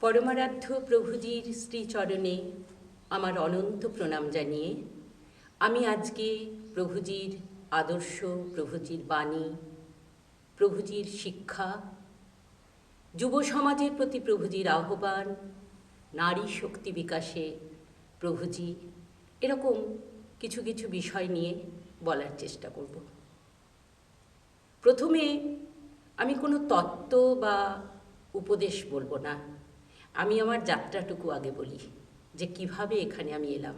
পরমারাধ্য প্রভুজির শ্রীচরণে আমার অনন্ত প্রণাম জানিয়ে আমি আজকে প্রভুজির আদর্শ, প্রভুজির বাণী, প্রভুজির শিক্ষা, যুব সমাজের প্রতি প্রভুজির আহ্বান, নারী শক্তি বিকাশে প্রভুজি, এরকম কিছু কিছু বিষয় নিয়ে বলার চেষ্টা করব। প্রথমে আমি কোনো তত্ত্ব বা উপদেশ বলবো না, আমি আমার যাত্রাটুকু আগে বলি যে কিভাবে এখানে আমি এলাম।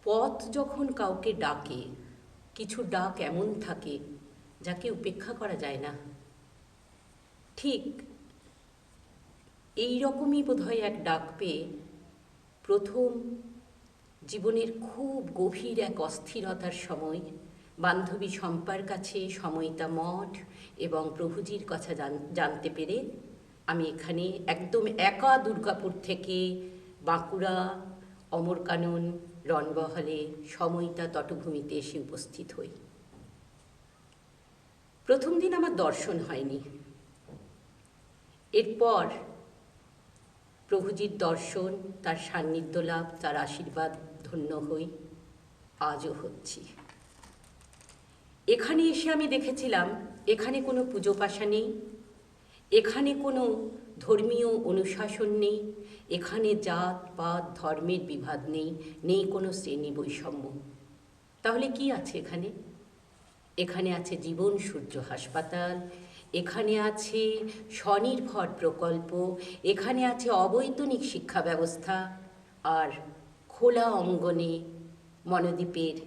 পথ যখন কাউকে ডাকে, কিছু ডাক এমন থাকে যাকে উপেক্ষা করা যায় না। ঠিক এই রকমই বোধহয় এক ডাক পেয়ে প্রথম জীবনের খুব গভীর এক অস্থিরতার সময় বান্ধবী শম্পার কাছে সময়তা মঠ এবং প্রভুজির কথা জানতে পেরে আমি এখানে একদম একা দুর্গাপুর থেকে বাঁকুড়া অমরকানন রণবহলে সময়তা তটভূমিতে এসে উপস্থিত হই। প্রথম দিন আমার দর্শন হয়নি। এরপর প্রভুজির দর্শন, তার সান্নিধ্য লাভ, তার আশীর্বাদ ধন্য হই, আজও হচ্ছি। এখানে এসে আমি দেখেছিলাম এখানে কোনো পুজো পাশা নেই, এখানে কোনো ধর্মীয় অনুশাসন নেই, এখানে জাত পাত ধর্মের বিভাদ নেই, নেই কোনো শ্রেণী বৈষম্য। তাহলে কি আছে এখানে? এখানে আছে জীবন সূর্য হাসপাতাল, এখানে আছে স্বনির্ভর প্রকল্প, এখানে আছে অবৈতনিক শিক্ষা ব্যবস্থা, আর খোলা অঙ্গনে মনোদ্বীপের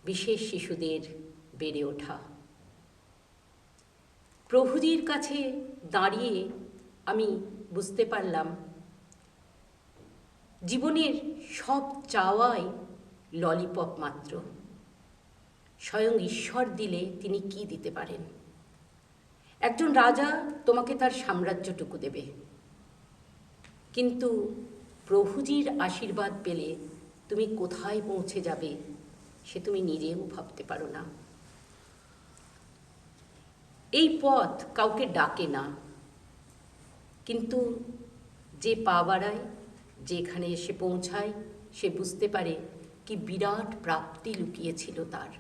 বিশেষ শিশুদের বেড়ে ওঠা। প্রভুজির কাছে দাঁড়িয়ে আমি বুঝতে পারলাম জীবনের সব চাওয়াই ললিপপ মাত্র। স্বয়ং ঈশ্বর দিলে তিনি কি দিতে পারেন? একজন রাজা তোমাকে তার সাম্রাজ্যটুকু দেবে, কিন্তু প্রভুজির আশীর্বাদ পেলে তুমি কোথায় পৌঁছে যাবে সে তুমি নিজেও ভাবতে পারো না। এই পথ কাউকে ডাকে না, কিন্তু যে পা বাড়ায়, যেখানে এসে পৌঁছায়, সে বুঝতে পারে কি বিরাট প্রাপ্তি লুকিয়েছিল তার।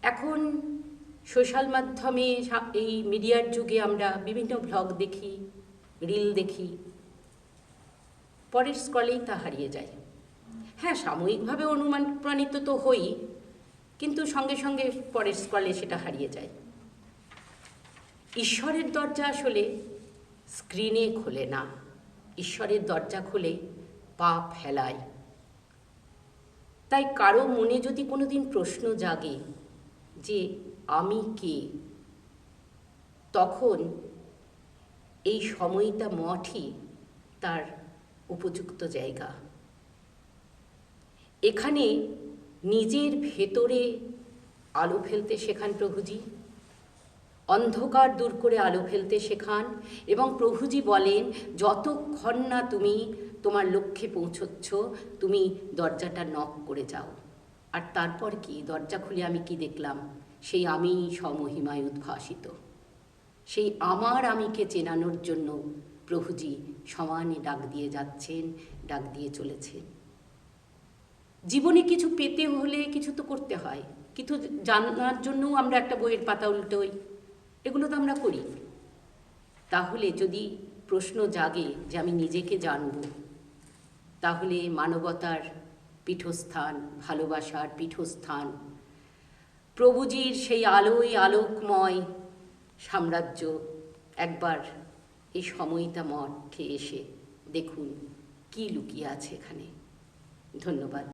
এখন সোশ্যাল মাধ্যমে, এই মিডিয়ার যুগে আমরা বিভিন্ন ব্লগ দেখি, রিল দেখি, পরের স্ক্রলেই তা হারিয়ে যায়। হ্যাঁ, সাময়িকভাবে অনুপ্রাণিত তো হই, কিন্তু সঙ্গে সঙ্গে পরের স্ক্রলে সেটা হারিয়ে যায়। ঈশ্বরের দরজা আসলে স্ক্রিনে খোলে না, ঈশ্বরের দরজা খোলে পা ফেলায়। তাই কারো মনে যদি কোনোদিন প্রশ্ন জাগে যে আমি কে, তখন এই সময়টা মঠই তার উপযুক্ত জায়গা। এখানে নিজের ভেতরে আলো ফেলতে শেখান প্রভুজি, অন্ধকার দূর করে আলো ফেলতে শেখান, এবং প্রভুজি বলেন যতক্ষণ না তুমি তোমার লক্ষ্যে পৌঁছচ্ছ তুমি দরজাটা নক করে যাও। আর তারপর কি, দরজা খুলে আমি কি দেখলাম? সেই আমি স্বমহিমায় উদ্ভাসিত। সেই আমার আমিকে চেনানোর জন্য প্রভুজি সমানে ডাক দিয়ে যাচ্ছেন, ডাক দিয়ে চলেছেন। জীবনে কিছু পেতে হলে কিছু তো করতে হয়, কিছু জানার জন্যও আমরা একটা বইয়ের পাতা উল্টোই, এগুলো তো আমরা করি। তাহলে যদি প্রশ্ন জাগে যে আমি নিজেকে জানব, তাহলে মানবতার পীঠস্থান, ভালোবাসার পীঠস্থান, প্রভুজির সেই আলোয় আলোকময় সাম্রাজ্য, একবার এই সময়টা মঠে এসে দেখুন কি লুকিয়ে আছে এখানে। ধন্যবাদ।